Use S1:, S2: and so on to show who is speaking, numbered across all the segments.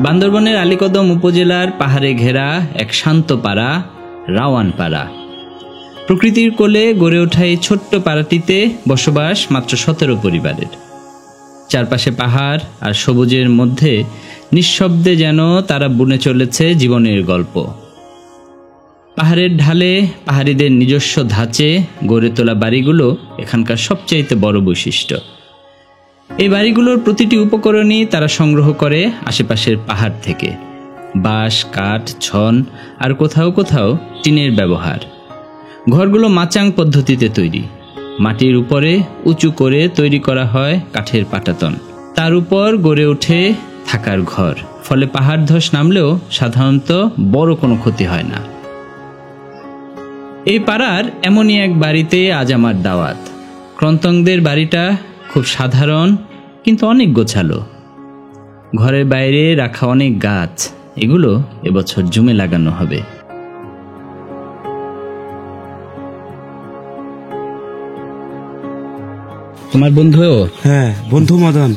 S1: বান্দরবনের আলীকদম উপজেলার পাহাড়ে ঘেরা এক শান্ত পাড়া রাওয়ান পাড়া। প্রকৃতির কোলে গড়ে ওঠা এই ছোট্ট পাড়াটিতে বসবাস মাত্র 17 পরিবারের। চারপাশে পাহাড় আর সবুজের মধ্যে নিঃশব্দে যেন তারা বুনে চলেছে জীবনের গল্প। পাহাড়ের ঢালে পাহাড়িদের নিজস্ব ধাঁচে গড়ে তোলা বাড়িগুলো এখানকার সবচাইতে বড় বৈশিষ্ট্য। এই বাড়িগুলোর প্রতিটি উপকরণই তারা সংগ্রহ করে আশেপাশের পাহাড় থেকে। বাঁশ, কাঠ, ছন আর কোথাও কোথাও টিনের ব্যবহার। ঘরগুলো মাচাং পদ্ধতিতে তৈরি। মাটির উপরে উঁচু করে তৈরি করা হয় কাঠের পাটাতন, তার উপর গড়ে ওঠে থাকার ঘর। ফলে পাহাড় ধস নামলেও সাধারণত বড় কোনো ক্ষতি হয় না। এই পাড়ার এমনই এক বাড়িতে আজ আমার দাওয়াত। ক্রন্তংদের বাড়িটা খুব সাধারণ কিন্তু অনেক গোছালো। ঘরের বাইরে রাখা অনেক গাছ, এগুলো এবছর জুমে লাগানো হবে। তোমার বন্ধু?
S2: হ্যাঁ, বন্ধু মদন।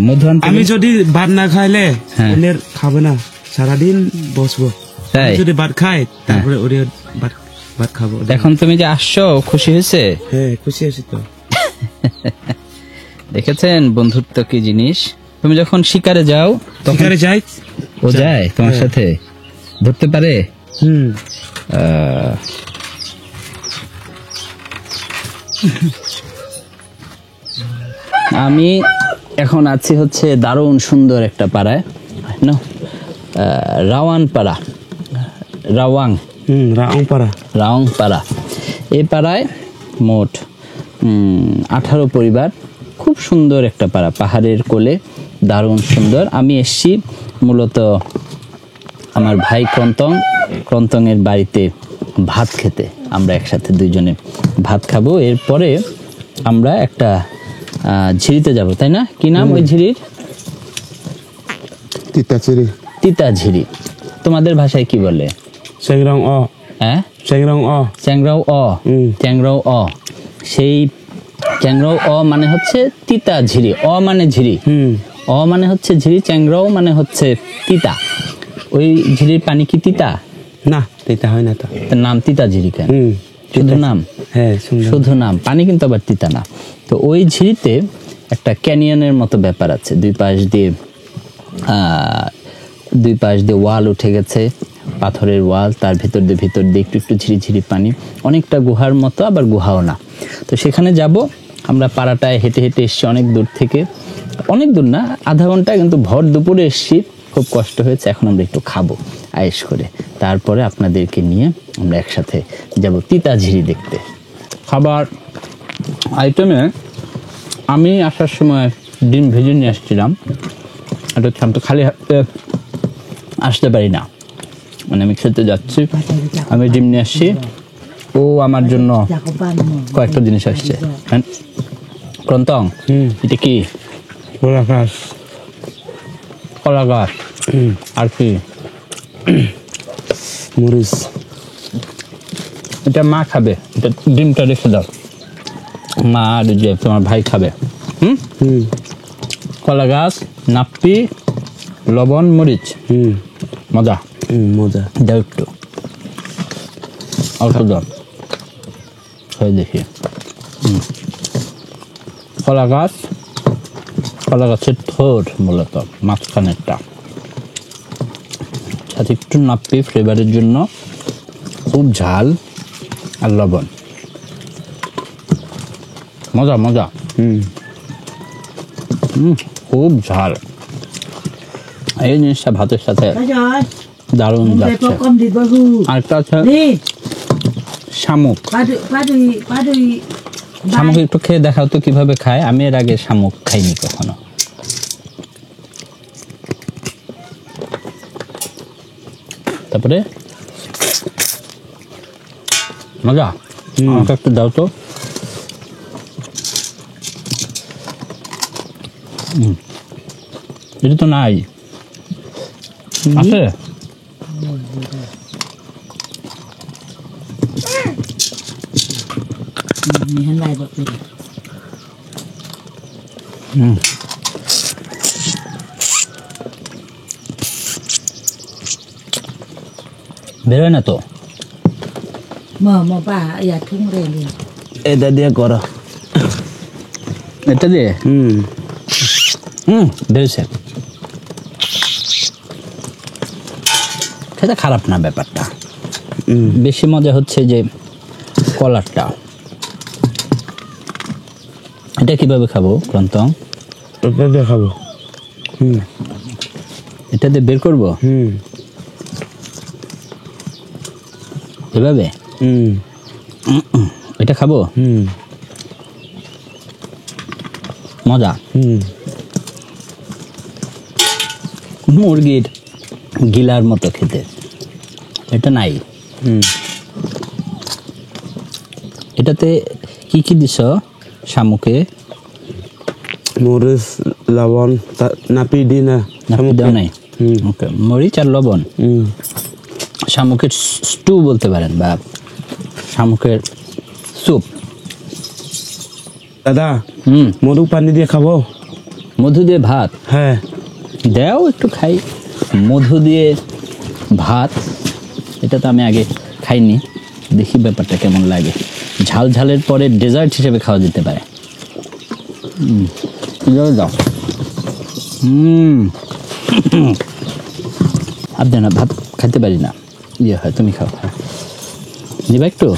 S1: মধুয়ান,
S2: আমি যদি ভাত না খাইলে ওদের খাবে না, সারাদিন বসবো। যদি ভাত খাই তারপরে ওদের ভাত খাবো।
S1: এখন তুমি যে আসছো, খুশি হয়েছে?
S2: হ্যাঁ, খুশি হয়েছে তো।
S1: দেখেছেন বন্ধুত্ব কি জিনিস? তুমি যখন শিকারে যাও,
S2: শিকারে যাই,
S1: ও যায় তোমার সাথে, ধরতে পারে। আমি এখন আছি হচ্ছে দারুণ সুন্দর একটা পাড়ায়, রাওয়ান পাড়া, রাওয়াং পাড়া। এই পাড়ায় মোট 18 পরিবার। খুব সুন্দর একটা পাড়া, পাহাড়ের কোলে, দারুণ সুন্দর। আমি এসছি মূলত আমার ভাই ক্রন্তংয়ের বাড়িতে ভাত খেতে। আমরা একসাথে দুইজনে ভাত খাবো। এরপরে আমরা একটা ঝিরিতে যাব, তাই না? কি নাম ওই ঝিরির? তিতা ঝিরি। তোমাদের ভাষায় কি বলে?
S2: চ্যাংরাও অ।
S1: হ্যাঁ, চ্যাংরাও অ। সেই চ্যাংরাও অ মানে হচ্ছে তিতা ঝিরি। অ মানে ঝিরি, অ মানে হচ্ছে ঝিরি, চ্যাংরাও মানে হচ্ছে তিতা। ওই ঝিরির পানি কি তিতা?
S2: না, তিতা হয় না তো।
S1: নাম তিতা ঝিরি কেন? শুধু নাম? হ্যাঁ, শুধু নাম, পানি কিন্তু আবার তিতা না। তো ওই ঝিরিতে একটা ক্যানিয়নের মতো ব্যাপার আছে। দুই পাশ দিয়ে ওয়াল উঠে গেছে, পাথরের ওয়াল। তার ভিতর দিয়ে একটু একটু ঝিরিঝিরি পানি, অনেকটা গুহার মতো, আবার গুহাও না। তো সেখানে যাব আমরা। পাড়াটায় হেঁটে হেঁটে এসছি অনেক দূর থেকে, অনেক দূর না, আধা ঘন্টা, কিন্তু ভর দুপুরে এসছি, খুব কষ্ট হয়েছে। এখন আমরা একটু খাবো আয়েশ করে, তারপরে আপনাদেরকে নিয়ে আমরা একসাথে যাব তিতা ঝিরি দেখতে। খাবার আইটেমে আমি আসার সময় ডিম ভেজে নিয়ে আসছিলাম। এটা হচ্ছে, আমি তো খালি হাতে আসতে পারি না, মানে আমি খেতে যাচ্ছি, আমি ডিম নিয়ে আসছি। ও আমার জন্য কয়েকটা জিনিস আসছে। ক্রন্তং, এটা কি? কলা গাছ। আর কি?
S2: মরিচ।
S1: এটা মা খাবে, এটা ডিমটা রেখে দাও, মা আর যে তোমার ভাই খাবে। কলা গাছ, নাপ্পি, লবণ, মরিচ। মজা দাও, একটু অল্প দাও, খেয়ে দেখি। কলা গাছের থোর মূলত মাঝখানেরটা, সাথে একটু নাপ্পি ফ্লেভারের জন্য, খুব ঝাল আর লবণ। মজা। খুব ঝাল। এই জিনিসটা ভাতের সাথে দারুণ যাচ্ছে। আরেকটা আছে শামুক। শামুক একটু খেয়ে দেখাও তো কিভাবে খায়। আমি এর আগে শামুক খাইনি কখনো। তারপরে মজা। আমাকে একটু দাও তো। এটা তো নাই, আছে? বেরোয় না তো
S3: মো বা ইয়া ঠুং রে নি
S2: এটা দিয়ে করো
S1: এটা দিয়ে বেরোছে খেতে খারাপ না ব্যাপারটা বেশি মজা হচ্ছে যে কলারটা এটা কিভাবে খাবো ক্রন্তং
S2: এটা দিয়ে খাবো
S1: এটা দিয়ে বের করবো এভাবে এটা খাবো মজা মুরগির গিলার মতো খেতে এটা নাই এটাতে কি কি দিছ শামুকে
S2: মরিচ লবণ নাপি দি না
S1: নাপি দাও নাই ওকে মরিচ আর লবণ শামুকের স্টু বলতে পারেন বা শামুকের স্যুপ
S2: দাদা মধু পানি দিয়ে খাবো
S1: মধু দিয়ে ভাত
S2: হ্যাঁ
S1: দেও একটু খাই মধু দিয়ে ভাত এটা তো আমি আগে খাইনি দেখি ব্যাপারটা কেমন লাগে ঝাল ঝালের পরে ডেজার্ট হিসেবে খাওয়া যেতে পারে দাও আপনি না ভাত খাইতে পারি না ইয়ে হয় তুমি খাও দিবা একটু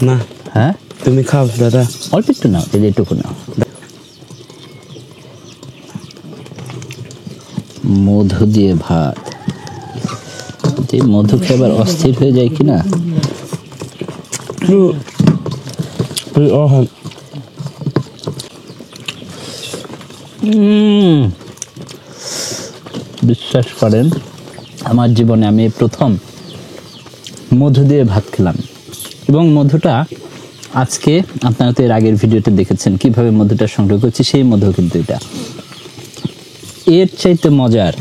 S2: না
S1: হ্যাঁ
S2: তুমি খাও দাদা
S1: অল্প একটু নাও এই এটুকু নাও মধু দিয়ে ভাত মধু খেয়ে অস্থির হয়ে যায় কিনা বিশ্বাস করেন আমার জীবনে আমি প্রথম মধু দিয়ে ভাত খেলাম এবং মধুটা আজকে আপনারা তো এর আগের ভিডিওতে দেখেছেন কিভাবে মধুটা সংগ্রহ করছি সেই মধু কিন্তু এটা এর চাইতে মজার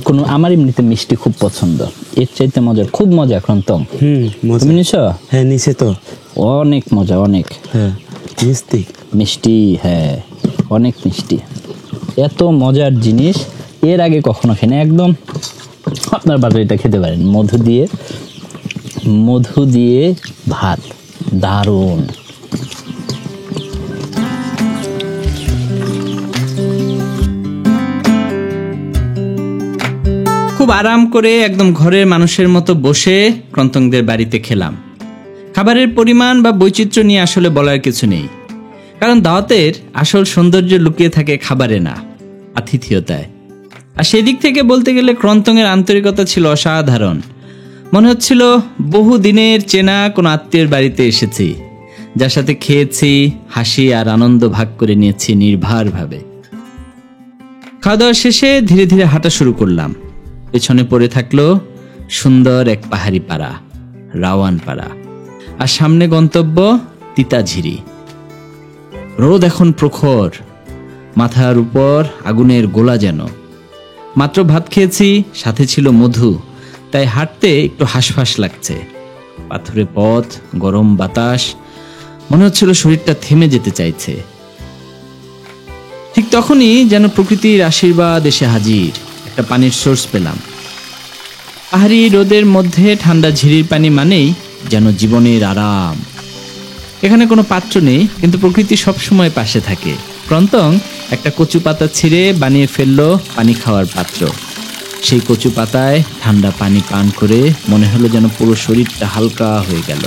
S1: কোনো আমার এমনিতে মিষ্টি খুব পছন্দ এর চাইতে মজার খুব মজা ক্রন্তং তুমি নিছো
S2: হ্যাঁ নিচে তো
S1: অনেক মজা অনেক
S2: হ্যাঁ মিষ্টি
S1: মিষ্টি হ্যাঁ অনেক মিষ্টি এত মজার জিনিস এর আগে কখনো খাইনি একদম আপনার বাসায় এটা খেতে পারেন মধু দিয়ে ভাত দারুণ খুব আরাম করে একদম ঘরের মানুষের মতো বসে ক্রন্তংদের বাড়িতে খেলাম খাবারের পরিমাণ বা বৈচিত্র্য নিয়ে আসলে বলার কিছু নেই কারণ দাওয়াতের আসল সৌন্দর্য লুকিয়ে থাকে খাবারে না আতিথেয়তায় আর সেদিক থেকে বলতে গেলে ক্রন্তংয়ের আন্তরিকতা ছিল অসাধারণ মনে হচ্ছিল বহু দিনের চেনা কোনো আত্মীয়ের বাড়িতে এসেছি যার সাথে খেয়েছি হাসি আর আনন্দ ভাগ করে নিয়েছি নির্ভরভাবে খাওয়া দাওয়া শেষে ধীরে ধীরে হাঁটা শুরু করলাম পেছনে পড়ে থাকলো সুন্দর এক পাহাড়ি পাড়া রাওয়ান পাড়া আর সামনে গন্তব্য তিতাঝিরি রোদ এখন প্রখর মাথার উপর আগুনের গোলা যেন মাত্র ভাত খেয়েছি সাথে ছিল মধু তাই হাঁটতে একটু হাঁসফাঁস লাগছে পাথুরে পথ গরম বাতাস মনে হচ্ছিল শরীরটা থেমে যেতে চাইছে ঠিক তখনই যেন প্রকৃতির আশীর্বাদ এসে হাজির একটা পানির সোর্স পেলাম পাহাড়ি রোদের মধ্যে ঠান্ডা ঝিরির পানি মানেই যেন জীবনের আরাম এখানে কোনো পাত্র নেই কিন্তু প্রকৃতি সবসময় পাশে থাকে ক্রন্তং একটা কচু পাতা ছিঁড়ে বানিয়ে ফেললো পানি খাওয়ার পাত্র সেই কচু পাতায় ঠান্ডা পানি পান করে মনে হলো যেন পুরো শরীরটা হালকা হয়ে গেল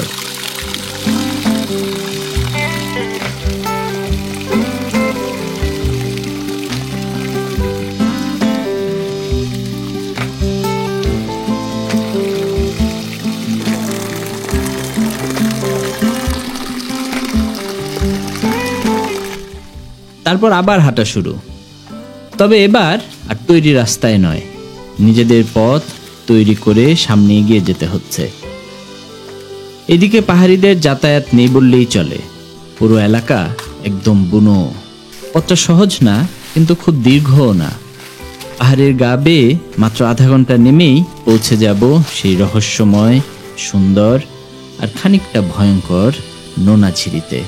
S1: তারপর আবার হাঁটা শুরু তবে এবার আর তৈরি রাস্তায় নয় নিজেদের পথ তৈরি করে সামনে এগিয়ে যেতে হচ্ছে এদিকে পাহাড়িদের যাতায়াত নেই বললেই চলে পুরো এলাকা একদম বুনো পথটা সহজ না কিন্তু খুব দীর্ঘও না পাহাড়ের গা বেয়ে মাত্র আধা ঘন্টা নেমেই পৌঁছে যাব সেই রহস্যময় সুন্দর আর খানিকটা ভয়ঙ্কর নোনাঝিরিতে